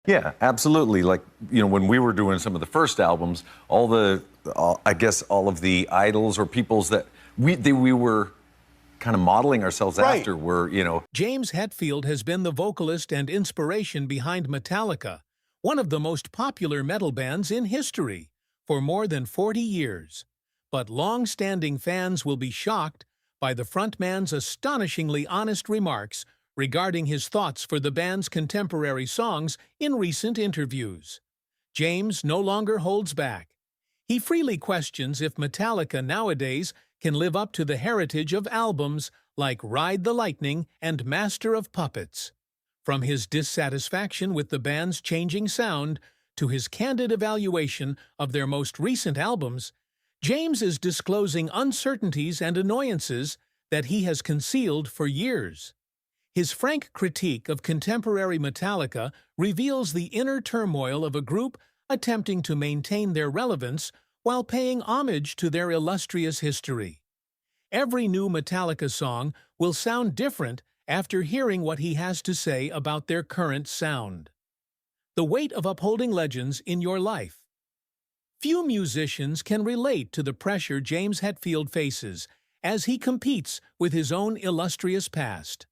Yeah, absolutely. Like, when we were doing some of the first albums, I guess all of the idols or peoples that we were kind of modeling ourselves Right. after were. James Hetfield has been the vocalist and inspiration behind Metallica, one of the most popular metal bands in history, for more than 40 years. But long-standing fans will be shocked by the frontman's astonishingly honest remarks regarding his thoughts for the band's contemporary songs in recent interviews. James no longer holds back. He freely questions if Metallica nowadays can live up to the heritage of albums like Ride the Lightning and Master of Puppets. From his dissatisfaction with the band's changing sound to his candid evaluation of their most recent albums, James is disclosing uncertainties and annoyances that he has concealed for years. His frank critique of contemporary Metallica reveals the inner turmoil of a group attempting to maintain their relevance while paying homage to their illustrious history. Every new Metallica song will sound different after hearing what he has to say about their current sound. The weight of upholding legends in your life. Few musicians can relate to the pressure James Hetfield faces as he competes with his own illustrious past.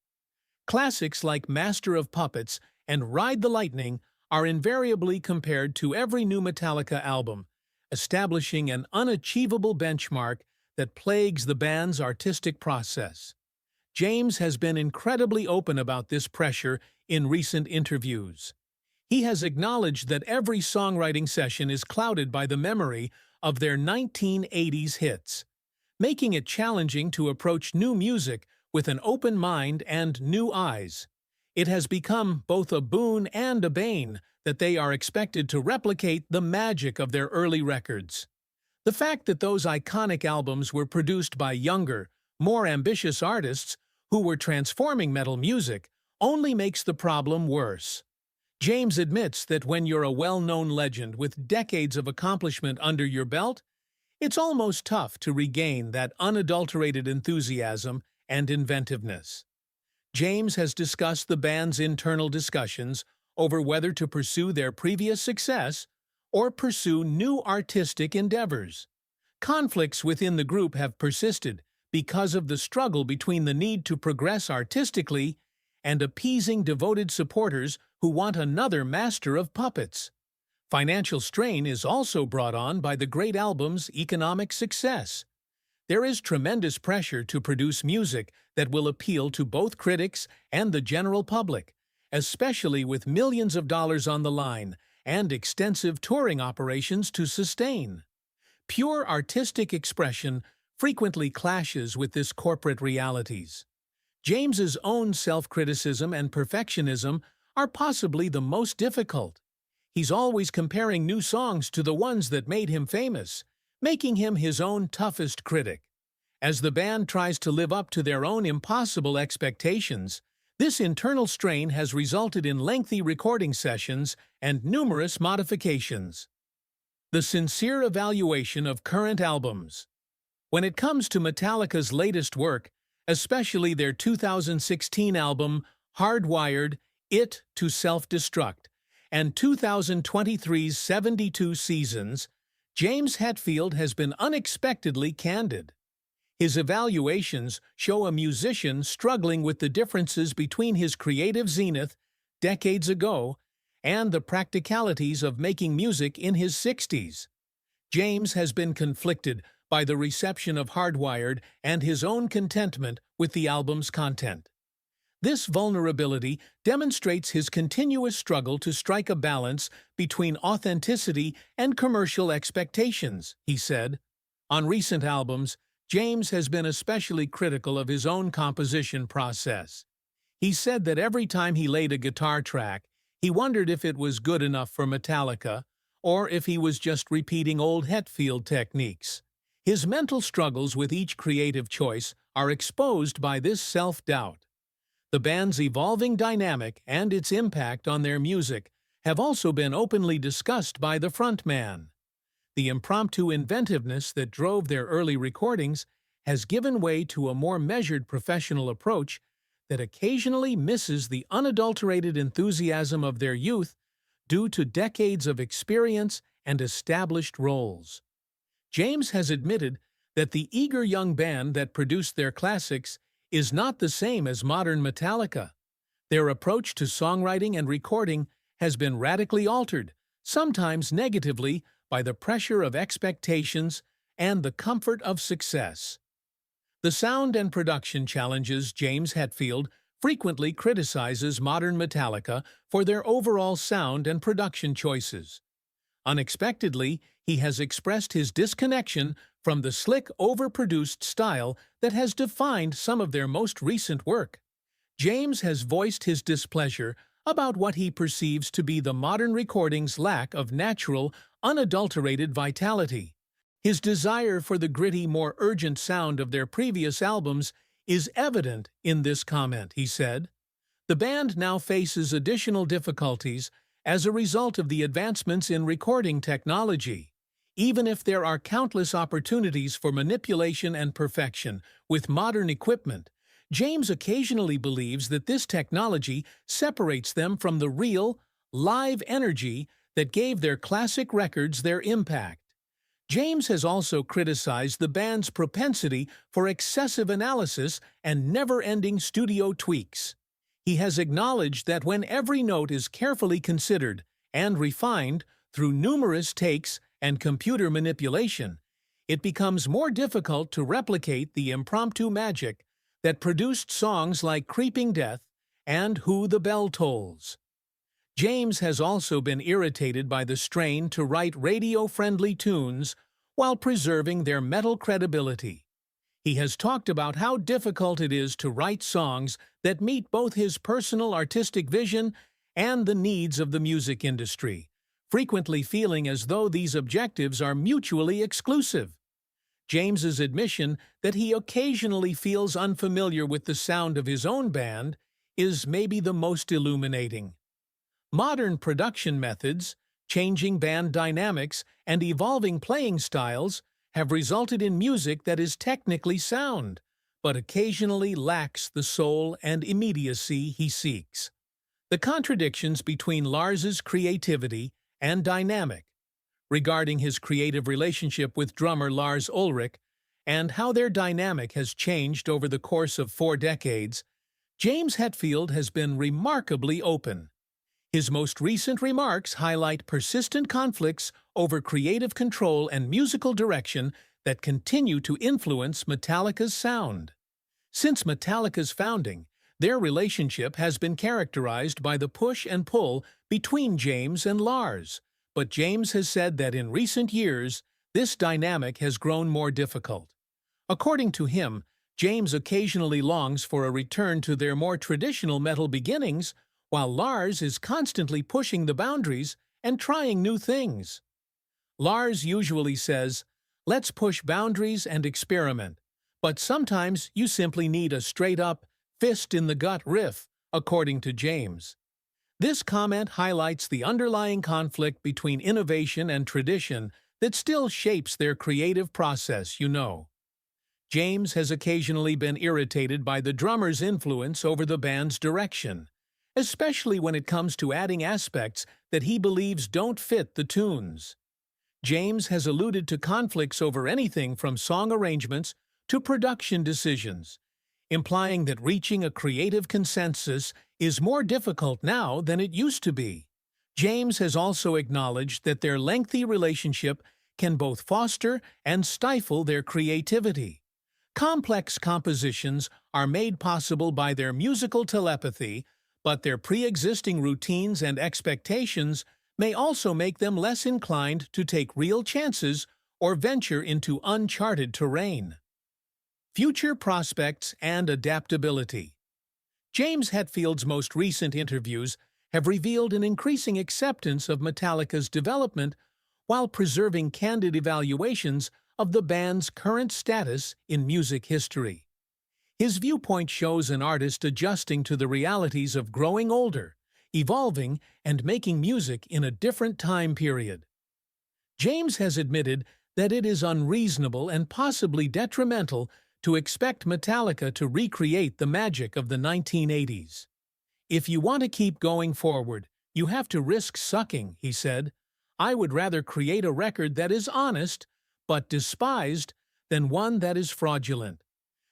Classics like Master of Puppets and Ride the Lightning are invariably compared to every new Metallica album, establishing an unachievable benchmark that plagues the band's artistic process. James has been incredibly open about this pressure in recent interviews. He has acknowledged that every songwriting session is clouded by the memory of their 1980s hits, making it challenging to approach new music with an open mind and new eyes. It has become both a boon and a bane that they are expected to replicate the magic of their early records. The fact that those iconic albums were produced by younger, more ambitious artists who were transforming metal music only makes the problem worse. James admits that when you're a well-known legend with decades of accomplishment under your belt, it's almost tough to regain that unadulterated enthusiasm and inventiveness. James has discussed the band's internal discussions over whether to pursue their previous success or pursue new artistic endeavors. Conflicts within the group have persisted because of the struggle between the need to progress artistically and appeasing devoted supporters who want another Master of Puppets. Financial strain is also brought on by the great album's economic success. There is tremendous pressure to produce music that will appeal to both critics and the general public, especially with millions of dollars on the line and extensive touring operations to sustain. Pure artistic expression frequently clashes with this corporate realities. James's own self-criticism and perfectionism are possibly the most difficult. He's always comparing new songs to the ones that made him famous, making him his own toughest critic. As the band tries to live up to their own impossible expectations, this internal strain has resulted in lengthy recording sessions and numerous modifications. The sincere evaluation of current albums. When it comes to Metallica's latest work, especially their 2016 album Hardwired, It to Self-Destruct, and 2023's 72 Seasons, James Hetfield has been unexpectedly candid. His evaluations show a musician struggling with the differences between his creative zenith decades ago and the practicalities of making music in his 60s. James has been conflicted by the reception of Hardwired and his own contentment with the album's content. This vulnerability demonstrates his continuous struggle to strike a balance between authenticity and commercial expectations, he said. On recent albums, James has been especially critical of his own composition process. He said that every time he laid a guitar track, he wondered if it was good enough for Metallica, or if he was just repeating old Hetfield techniques. His mental struggles with each creative choice are exposed by this self-doubt. The band's evolving dynamic and its impact on their music have also been openly discussed by the frontman. The impromptu inventiveness that drove their early recordings has given way to a more measured professional approach that occasionally misses the unadulterated enthusiasm of their youth due to decades of experience and established roles. James has admitted that the eager young band that produced their classics is not the same as modern Metallica. Their approach to songwriting and recording has been radically altered, sometimes negatively, by the pressure of expectations and the comfort of success. The sound and production challenges James Hetfield frequently criticizes modern Metallica for their overall sound and production choices. Unexpectedly, he has expressed his disconnection from the slick, overproduced style that has defined some of their most recent work. James has voiced his displeasure about what he perceives to be the modern recording's lack of natural, unadulterated vitality. His desire for the gritty, more urgent sound of their previous albums is evident in this comment, he said. The band now faces additional difficulties as a result of the advancements in recording technology. Even if there are countless opportunities for manipulation and perfection with modern equipment, James occasionally believes that this technology separates them from the real, live energy that gave their classic records their impact. James has also criticized the band's propensity for excessive analysis and never-ending studio tweaks. He has acknowledged that when every note is carefully considered and refined through numerous takes and computer manipulation, it becomes more difficult to replicate the impromptu magic that produced songs like Creeping Death and Who the Bell Tolls. James has also been irritated by the strain to write radio-friendly tunes while preserving their metal credibility. He has talked about how difficult it is to write songs that meet both his personal artistic vision and the needs of the music industry, frequently feeling as though these objectives are mutually exclusive. James's admission that he occasionally feels unfamiliar with the sound of his own band is maybe the most illuminating. Modern production methods, changing band dynamics, and evolving playing styles have resulted in music that is technically sound, but occasionally lacks the soul and immediacy he seeks. The contradictions between Lars's creativity and dynamic, regarding his creative relationship with drummer Lars Ulrich and how their dynamic has changed over the course of 4 decades, James Hetfield has been remarkably open. His most recent remarks highlight persistent conflicts over creative control and musical direction that continue to influence Metallica's sound. Since Metallica's founding, their relationship has been characterized by the push and pull between James and Lars, but James has said that in recent years, this dynamic has grown more difficult. According to him, James occasionally longs for a return to their more traditional metal beginnings, while Lars is constantly pushing the boundaries and trying new things. Lars usually says, "Let's push boundaries and experiment," but sometimes you simply need a straight-up, fist-in-the-gut riff, according to James. This comment highlights the underlying conflict between innovation and tradition that still shapes their creative process, you know. James has occasionally been irritated by the drummer's influence over the band's direction, especially when it comes to adding aspects that he believes don't fit the tunes. James has alluded to conflicts over anything from song arrangements to production decisions, implying that reaching a creative consensus is more difficult now than it used to be. James has also acknowledged that their lengthy relationship can both foster and stifle their creativity. Complex compositions are made possible by their musical telepathy, but their pre-existing routines and expectations may also make them less inclined to take real chances or venture into uncharted terrain. Future prospects and adaptability. James Hetfield's most recent interviews have revealed an increasing acceptance of Metallica's development while preserving candid evaluations of the band's current status in music history. His viewpoint shows an artist adjusting to the realities of growing older, evolving, and making music in a different time period. James has admitted that it is unreasonable and possibly detrimental to expect Metallica to recreate the magic of the 1980s. If you want to keep going forward, "You have to risk sucking," he said. "I would rather create a record that is honest, but despised, than one that is fraudulent."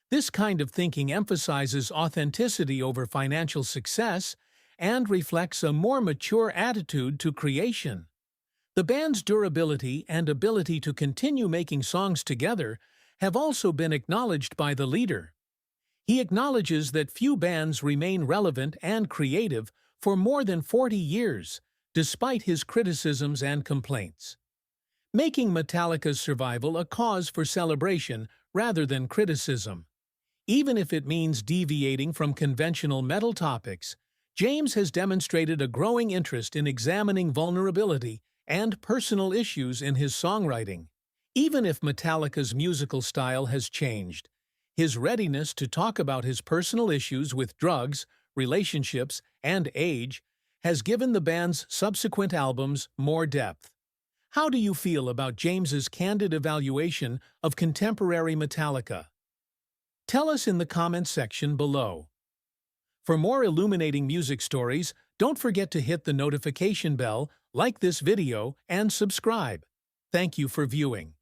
This kind of thinking emphasizes authenticity over financial success and reflects a more mature attitude to creation. The band's durability and ability to continue making songs together have also been acknowledged by the leader. He acknowledges that few bands remain relevant and creative for more than 40 years, despite his criticisms and complaints, making Metallica's survival a cause for celebration rather than criticism. Even if it means deviating from conventional metal topics, James has demonstrated a growing interest in examining vulnerability and personal issues in his songwriting. Even if Metallica's musical style has changed, his readiness to talk about his personal issues with drugs, relationships, and age has given the band's subsequent albums more depth. How do you feel about James's candid evaluation of contemporary Metallica? Tell us in the comments section below. For more illuminating music stories, don't forget to hit the notification bell, like this video, and subscribe. Thank you for viewing.